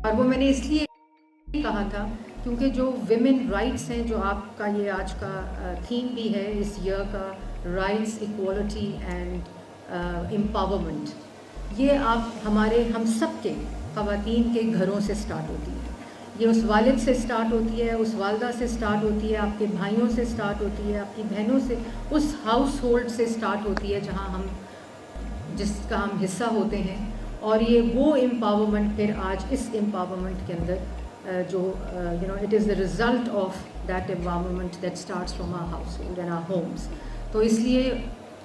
اور وہ میں نے اس لیے کہا تھا کیونکہ جو ویمن رائٹس ہیں، جو آپ کا یہ آج کا تھیم بھی ہے اس ایئر کا، رائٹس، ایکوالٹی اینڈ امپاورمنٹ، یہ آپ ہم سب کے خواتین کے گھروں سے سٹارٹ ہوتی ہے. یہ اس والد سے سٹارٹ ہوتی ہے، اس والدہ سے سٹارٹ ہوتی ہے، آپ کے بھائیوں سے سٹارٹ ہوتی ہے، آپ کی بہنوں سے، اس ہاؤس ہولڈ سے سٹارٹ ہوتی ہے جس کا ہم حصہ ہوتے ہیں. اور یہ وہ امپاورمنٹ پھر آج اس امپاورمنٹ کے اندر جو it is the result of that empowerment that starts from our household and our homes. تو اس لیے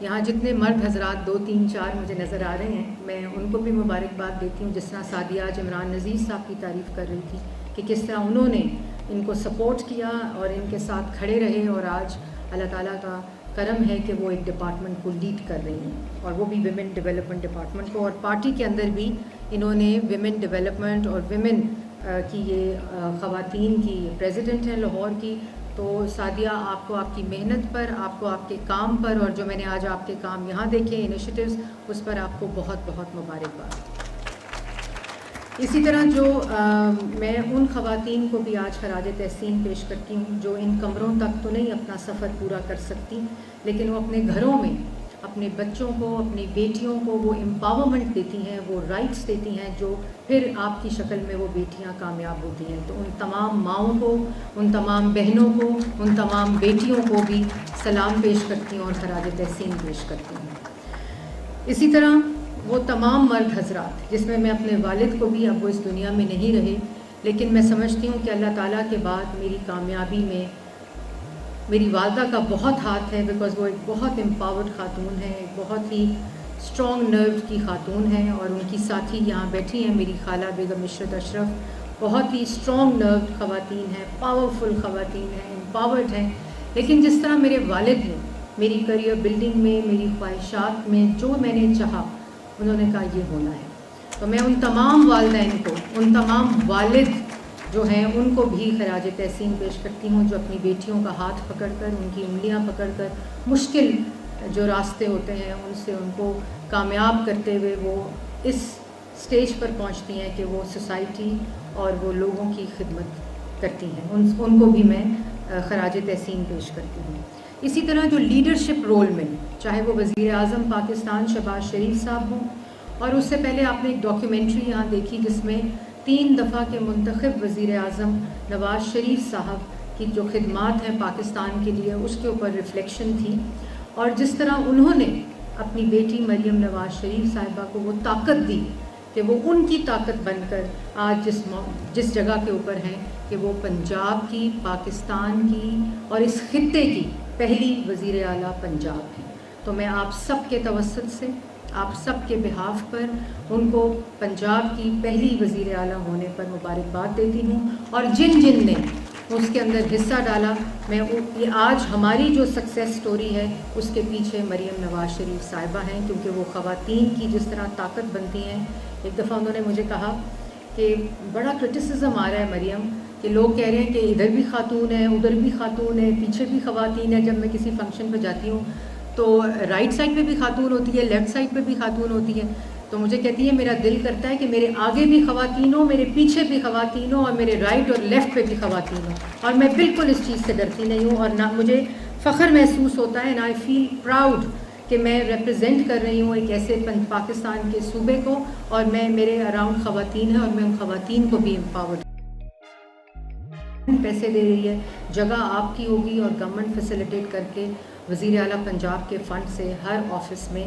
یہاں جتنے مرد حضرات 2 3 4 مجھے نظر آ رہے ہیں، میں ان کو بھی مبارکباد دیتی ہوں. جس طرح سعدیہ آج عمران نذیر صاحب کی تعریف کر رہی تھی کہ کس طرح انہوں نے ان کو سپورٹ کیا اور ان کے ساتھ کھڑے رہے، اور آج اللہ تعالیٰ کا کرم ہے کہ وہ ایک ڈپارٹمنٹ کو لیڈ کر رہی ہیں، اور وہ بھی ویمن ڈیولپمنٹ ڈپارٹمنٹ کو. اور پارٹی کے اندر بھی انہوں نے ویمن ڈیولپمنٹ اور ویمن کی یہ خواتین کی پریزیڈنٹ ہیں لاہور کی. تو سعدیہ، آپ کو آپ کی محنت پر، آپ کو آپ کے کام پر، اور جو میں نے آج آپ کے کام یہاں دیکھے انیشیٹوز، اس پر آپ کو بہت بہت مبارکباد. اسی طرح جو میں ان خواتین کو بھی آج خراج تحسین پیش کرتی ہوں جو ان کمروں تک تو نہیں اپنا سفر پورا کر سکتی، لیکن وہ اپنے گھروں میں اپنے بچوں کو، اپنی بیٹیوں کو وہ امپاورمنٹ دیتی ہیں، وہ رائٹس دیتی ہیں جو پھر آپ کی شکل میں وہ بیٹیاں کامیاب ہوتی ہیں. تو ان تمام ماؤں کو، ان تمام بہنوں کو، ان تمام بیٹیوں کو بھی سلام پیش کرتی ہوں اور خراج تحسین پیش کرتی ہوں. اسی طرح وہ تمام مرد حضرات، جس میں میں اپنے والد کو بھی، اب وہ اس دنیا میں نہیں رہے، لیکن میں سمجھتی ہوں کہ اللہ تعالیٰ کے بعد میری کامیابی میں میری والدہ کا بہت ہاتھ ہے، بیکاز وہ ایک بہت امپاورڈ خاتون ہے، ایک بہت ہی اسٹرانگ نرو کی خاتون ہیں. اور ان کی ساتھی یہاں بیٹھی ہیں میری خالہ بیگم عشرت اشرف، بہت ہی اسٹرانگ نرو خواتین ہیں، پاورفل خواتین ہیں، امپاورڈ ہیں. لیکن جس طرح میرے والد نے میری کریئر بلڈنگ میں، میری خواہشات میں جو میں نے چاہا، انہوں نے کہا یہ ہونا ہے. تو میں ان تمام والدین کو، ان تمام والد جو ہیں، ان کو بھی خراج تحسین پیش کرتی ہوں جو اپنی بیٹیوں کا ہاتھ پکڑ کر، ان کی انگلیاں پکڑ کر مشکل جو راستے ہوتے ہیں ان سے ان کو کامیاب کرتے ہوئے وہ اس سٹیج پر پہنچتی ہیں کہ وہ سوسائٹی اور وہ لوگوں کی خدمت کرتی ہیں. ان کو بھی میں خراج تحسین پیش کرتی ہوں. اسی طرح جو لیڈرشپ رول میں، چاہے وہ وزیر اعظم پاکستان شہباز شریف صاحب ہوں، اور اس سے پہلے آپ نے ایک ڈاکیومنٹری یہاں دیکھی جس میں 3 دفعہ کے منتخب وزیر اعظم نواز شریف صاحب کی جو خدمات ہیں پاکستان کے لیے، اس کے اوپر ریفلیکشن تھی. اور جس طرح انہوں نے اپنی بیٹی مریم نواز شریف صاحبہ کو وہ طاقت دی کہ وہ ان کی طاقت بن کر آج جس جگہ کے اوپر ہیں کہ وہ پنجاب کی، پاکستان کی اور اس خطے کی پہلی وزیر اعلیٰ پنجاب ہیں. تو میں آپ سب کے توسط سے، آپ سب کے بہاف پر ان کو پنجاب کی پہلی وزیر اعلیٰ ہونے پر مبارکباد دیتی ہوں. اور جن نے اس کے اندر حصہ ڈالا، میں یہ آج ہماری جو سکسیس سٹوری ہے اس کے پیچھے مریم نواز شریف صاحبہ ہیں، کیونکہ وہ خواتین کی جس طرح طاقت بنتی ہیں. ایک دفعہ انہوں نے مجھے کہا کہ بڑا کرٹیسزم آ رہا ہے مریم، کہ لوگ کہہ رہے ہیں کہ ادھر بھی خاتون ہے، ادھر بھی خاتون ہے، پیچھے بھی خواتین ہیں. جب میں کسی فنکشن پہ جاتی ہوں تو رائٹ سائڈ پہ بھی خاتون ہوتی ہے، لیفٹ سائڈ پہ بھی خاتون ہوتی ہے. تو مجھے کہتی ہے میرا دل کرتا ہے کہ میرے آگے بھی خواتین ہوں، میرے پیچھے بھی خواتین ہوں، اور میرے رائٹ اور لیفٹ پہ بھی خواتین ہوں. اور میں بالکل اس چیز سے ڈرتی نہیں ہوں، اور نہ مجھے فخر محسوس ہوتا ہے، اینڈ آئی فیل پراؤڈ کہ میں ریپرزینٹ کر رہی ہوں ایک ایسے پاکستان کے صوبے کو، اور میرے اراؤنڈ خواتین ہیں، اور میں ان خواتین کو بھی امپاورڈ پیسے دے رہی ہے. جگہ آپ کی ہوگی، اور گورنمنٹ فیسیلیٹیٹ کر کے وزیر اعلیٰ پنجاب کے فنڈ سے ہر آفس میں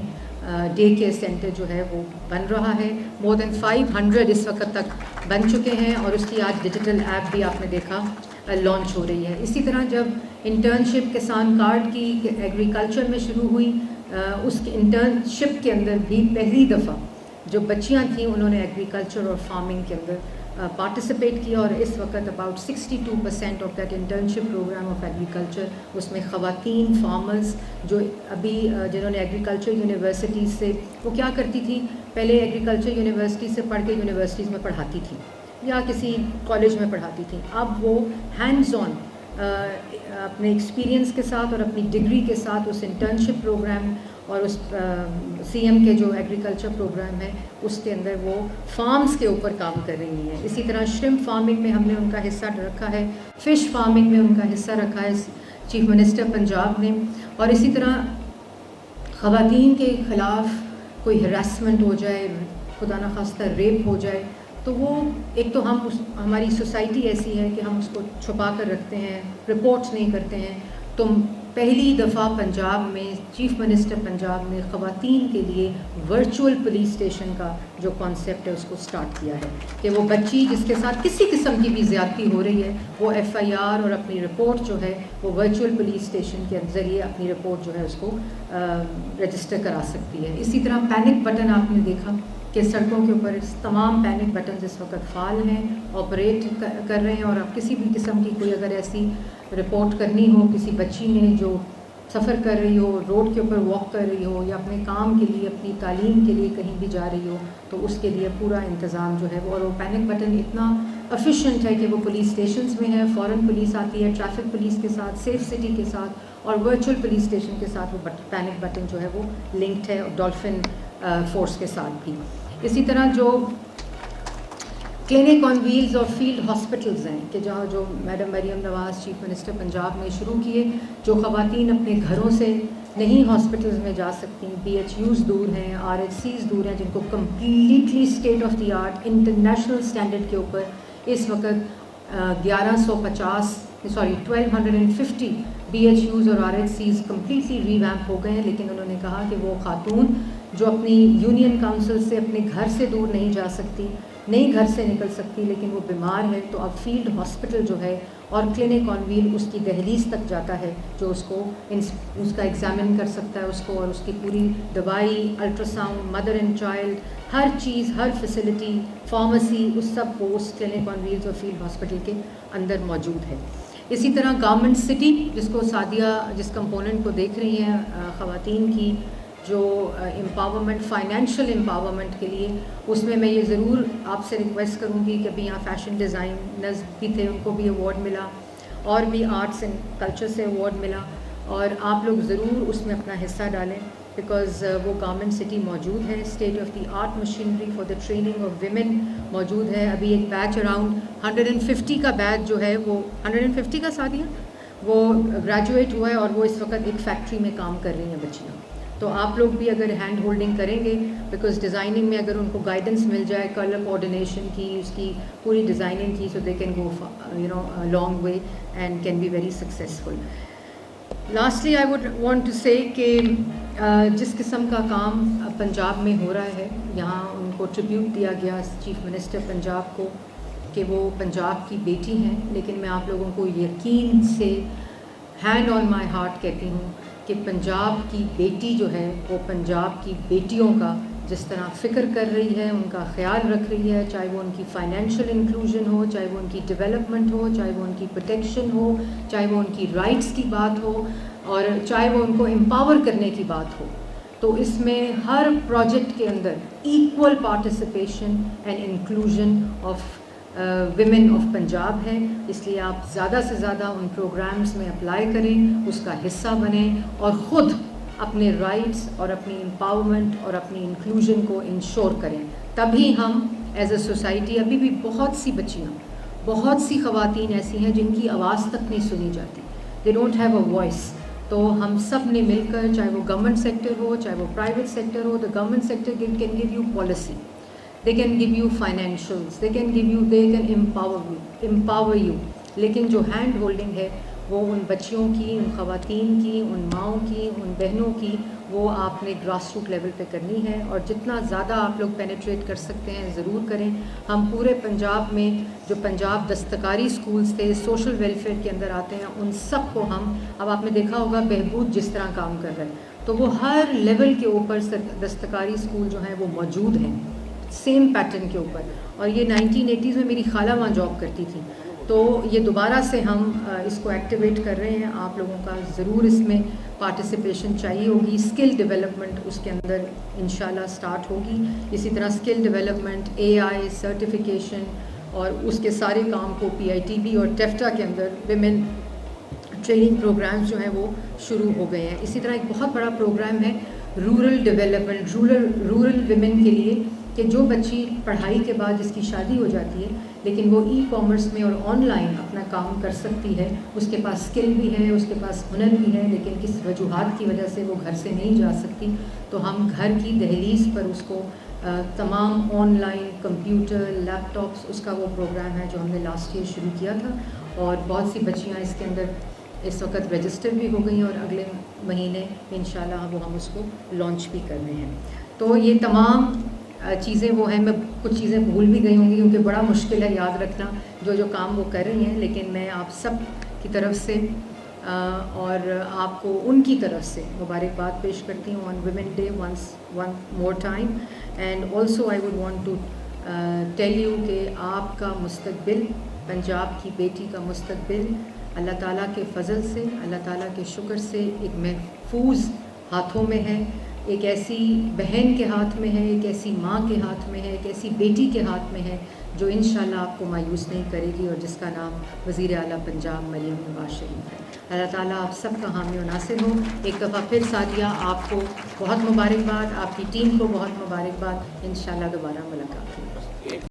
ڈے کیئر سینٹر جو ہے وہ بن رہا ہے. مور دین 500 اس وقت تک بن چکے ہیں، اور اس کی آج ڈیجیٹل ایپ بھی آپ نے دیکھا لانچ ہو رہی ہے. اسی طرح جب انٹرنشپ کسان کارڈ کی ایگریکلچر میں شروع ہوئی، اس انٹرنشپ کے اندر بھی پہلی دفعہ جو بچیاں تھیں انہوں نے ایگریکلچر اور فارمنگ کے اندر پارٹیسپیٹ کیا، اور اس وقت about 62% of that internship programme of agriculture, اس میں خواتین فارمرز جو ابھی جنہوں نے ایگریکلچر یونیورسٹیز سے، وہ کیا کرتی تھی پہلے ایگریکلچر یونیورسٹی سے پڑھ کے یونیورسٹیز میں پڑھاتی تھیں یا کسی کالج میں پڑھاتی تھیں، اب وہ ہینڈز آن اپنے ایکسپیرینس کے ساتھ اور اپنی ڈگری کے ساتھ اس انٹرنشپ پروگرام اور اس سی ایم کے جو ایگریکلچر پروگرام ہے اس کے اندر وہ فارمز کے اوپر کام کر رہی ہیں. اسی طرح شرمپ فارمنگ میں ہم نے ان کا حصہ رکھا ہے, فش فارمنگ میں ان کا حصہ رکھا ہے چیف منسٹر پنجاب نے. اور اسی طرح خواتین کے خلاف کوئی ہراسمنٹ ہو جائے, خدا نخواستہ ریپ ہو جائے, تو وہ ایک تو ہماری سوسائٹی ایسی ہے کہ ہم اس کو چھپا کر رکھتے ہیں, رپورٹس نہیں کرتے ہیں. تو پہلی دفعہ پنجاب میں چیف منسٹر پنجاب نے خواتین کے لیے ورچوئل پولیس اسٹیشن کا جو کانسیپٹ ہے اس کو سٹارٹ کیا ہے کہ وہ بچی جس کے ساتھ کسی قسم کی بھی زیادتی ہو رہی ہے وہ ایف آئی آر اور اپنی رپورٹ جو ہے وہ ورچوئل پولیس اسٹیشن کے ذریعے اپنی رپورٹ جو ہے اس کو رجسٹر کرا سکتی ہے. اسی طرح پینک بٹن آپ نے دیکھا کہ سڑکوں کے اوپر تمام پینک بٹنز اس وقت فعال ہیں, آپریٹ کر رہے ہیں. اور اب کسی بھی قسم کی کوئی اگر ایسی رپورٹ کرنی ہو کسی بچی نے جو سفر کر رہی ہو, روڈ کے اوپر واک کر رہی ہو, یا اپنے کام کے لیے اپنی تعلیم کے لیے کہیں بھی جا رہی ہو, تو اس کے لیے پورا انتظام جو ہے وہ, اور وہ پینک بٹن اتنا افیشینٹ ہے کہ وہ پولیس اسٹیشنز میں ہے, فوراً پولیس آتی ہے ٹریفک پولیس کے ساتھ, سیف سٹی کے ساتھ, اور ورچوئل پولیس اسٹیشن کے ساتھ وہ پینک بٹن جو ہے وہ لنکڈ ہے, ڈولفن فورس کے ساتھ بھی. اسی طرح جو کلینک آن ویلز اور فیلڈ ہاسپٹلز ہیں کہ جہاں جو madam Maryam Nawaz chief minister Punjab نے شروع کیے, جو خواتین اپنے گھروں سے نہیں ہاسپٹلز میں جا سکتی, پی ایچ یوز دور ہیں, آر ایچ سیز دور ہیں, جن کو completely state of the art international standard کے اوپر اس وقت 1250 بی ایچ یوز اور R H Cs completely revamp ہو گئے ہیں. لیکن انہوں نے کہا کہ وہ خاتون جو اپنی یونین کاؤنسل سے اپنے گھر سے دور نہیں جا سکتی, نہیں گھر سے نکل سکتی, لیکن وہ بیمار ہے, تو اب فیلڈ ہاسپٹل جو ہے اور کلینک آن ویل اس کی دہلیز تک جاتا ہے, جو اس کو اس کا ایگزامن کر سکتا ہے اس کو, اور اس کی پوری دوائی, ultrasound, mother and child, ہر چیز, ہر فیسلٹی, فارمیسی, اس سب کو اس کلینک آن ویلز اور فیلڈ ہاسپٹل کے اندر موجود ہے. اسی طرح گورنمنٹ سٹی جس کو سعدیہ جس کمپوننٹ کو دیکھ رہی ہیں خواتین کی جو امپاورمنٹ, فائنینشیل امپاورمنٹ کے لیے, اس میں یہ ضرور آپ سے ریکویسٹ کروں گی کہ ابھی یہاں فیشن ڈیزائنرز بھی تھے, ان کو بھی ایوارڈ ملا, اور بھی آرٹس اینڈ کلچر سے ایوارڈ ملا, اور آپ لوگ ضرور اس میں اپنا حصہ ڈالیں بیکاز وہ گورنمنٹ سٹی موجود ہے, state of the art machinery for the training of women موجود ہے. ابھی ایک بیچ اراؤنڈ 150 کا بیچ جو ہے وہ 150 کا سعدیہ وہ گریجویٹ ہوا ہے, اور وہ اس وقت ایک فیکٹری میں کام کر رہی ہیں بچیاں. تو آپ لوگ بھی اگر ہینڈ ہولڈنگ کریں گے, بیکاز ڈیزائننگ میں اگر ان کو گائیڈنس مل جائے, کلر کوآرڈینیشن کی, اس کی پوری ڈیزائننگ کی, so they can go long way and can be very successful. Lastly I would want to say کہ جس قسم کا کام پنجاب میں ہو رہا ہے, یہاں ان کو ٹریبیوٹ دیا گیا چیف منسٹر پنجاب کو کہ وہ پنجاب کی بیٹی ہیں, لیکن میں آپ لوگوں کو یقین سے ہینڈ آن مائی ہارٹ کہتی ہوں کہ پنجاب کی بیٹی جو ہے وہ پنجاب کی بیٹیوں کا جس طرح فکر کر رہی ہے, ان کا خیال رکھ رہی ہے, چاہے وہ ان کی فائنینشیل انکلوژن ہو, چاہے وہ ان کی ڈیولپمنٹ ہو, چاہے وہ ان کی پروٹیکشن ہو, چاہے وہ ان کی رائٹس کی بات ہو, اور چاہے وہ ان کو امپاور کرنے کی بات ہو. تو اس میں ہر پروجیکٹ کے اندر equal participation and inclusion of women of Punjab ہے. اس لیے آپ زیادہ سے زیادہ ان پروگرامز میں اپلائی کریں, اس کا حصہ بنیں, اور خود اپنے رائٹس اور اپنی امپاورمنٹ اور اپنی انکلوژن کو انشور کریں. تبھی ہم ایز اے سوسائٹی, ابھی بھی بہت سی بچیاں, بہت سی خواتین ایسی ہیں جن کی آواز تک نہیں سنی جاتی, they don't have a voice. تو ہم سب نے مل کر, چاہے وہ گورنمنٹ سیکٹر ہو, چاہے وہ private sector who, the government sector can give you policy, they can give you financials, they can empower you, لیکن جو ہینڈ ہولڈنگ ہے وہ ان بچیوں کی, ان خواتین کی, ان ماؤں کی, ان بہنوں کی, وہ آپ نے گراس روٹ لیول پہ کرنی ہے. اور جتنا زیادہ آپ لوگ پینیٹریٹ کر سکتے ہیں ضرور کریں. ہم پورے پنجاب میں جو پنجاب دستکاری اسکولز تھے سوشل ویلفیئر کے اندر آتے ہیں, ان سب کو ہم, اب آپ نے دیکھا ہوگا بہبود جس طرح کام کر رہے ہیں, تو وہ ہر لیول کے اوپر دستکاری اسکول جو ہیں وہ موجود ہیں سیم پیٹرن کے اوپر. اور یہ 1980s میں میری خالہ وہاں جاب کرتی تھی, تو یہ دوبارہ سے ہم اس کو ایکٹیویٹ کر رہے ہیں. آپ لوگوں کا ضرور اس میں پارٹیسپیشن چاہیے ہوگی. اسکل ڈیولپمنٹ اس کے اندر انشاءاللہ سٹارٹ ہوگی. اسی طرح اسکل ڈیولپمنٹ, اے آئی سرٹیفیکیشن, اور اس کے سارے کام کو پی آئی ٹی بی اور ٹیفٹا کے اندر ویمن ٹریننگ پروگرامز جو ہیں وہ شروع ہو گئے ہیں. اسی طرح ایک بہت بڑا پروگرام ہے رورل ڈیولپمنٹ، رورل ویمن کے لیے کہ جو بچی پڑھائی کے بعد جس کی شادی ہو جاتی ہے لیکن وہ ای کامرس میں اور آن لائن اپنا کام کر سکتی ہے، اس کے پاس اسکل بھی ہے، اس کے پاس ہنر بھی ہے، لیکن کس وجوہات کی وجہ سے وہ گھر سے نہیں جا سکتی، تو ہم گھر کی دہلیز پر اس کو تمام online computer, laptops, اس کا وہ پروگرام ہے جو ہم نے لاسٹ ایئر شروع کیا تھا، اور بہت سی بچیاں اس کے اندر اس وقت رجسٹر بھی ہو گئی ہیں، اور اگلے مہینے انشاءاللہ وہ ہم اس کو لانچ بھی کر رہے ہیں۔ تو یہ تمام چیزیں وہ ہیں، میں کچھ چیزیں بھول بھی گئی ہوں گی کیونکہ بڑا مشکل ہے یاد رکھنا جو کام وہ کر رہی ہیں، لیکن میں آپ سب کی طرف سے اور آپ کو ان کی طرف سے مبارکباد پیش کرتی ہوں on women day one more time, and also I would want to tell you کہ آپ کا مستقبل، پنجاب کی بیٹی کا مستقبل اللہ تعالیٰ کے فضل سے، اللہ تعالیٰ کے شکر سے ایک محفوظ ہاتھوں میں ہے، ایک ایسی بہن کے ہاتھ میں ہے، ایک ایسی ماں کے ہاتھ میں ہے، ایک ایسی بیٹی کے ہاتھ میں ہے جو انشاءاللہ آپ کو مایوس نہیں کرے گی، اور جس کا نام وزیر اعلیٰ پنجاب مریم نواز شریف ہے۔ اللہ تعالیٰ آپ سب کا حامی و ناصر ہو۔ ایک دفعہ پھر سعدیہ آپ کو بہت مبارکباد، آپ کی ٹیم کو بہت مبارکباد، انشاءاللہ دوبارہ ملاقات ہوگی۔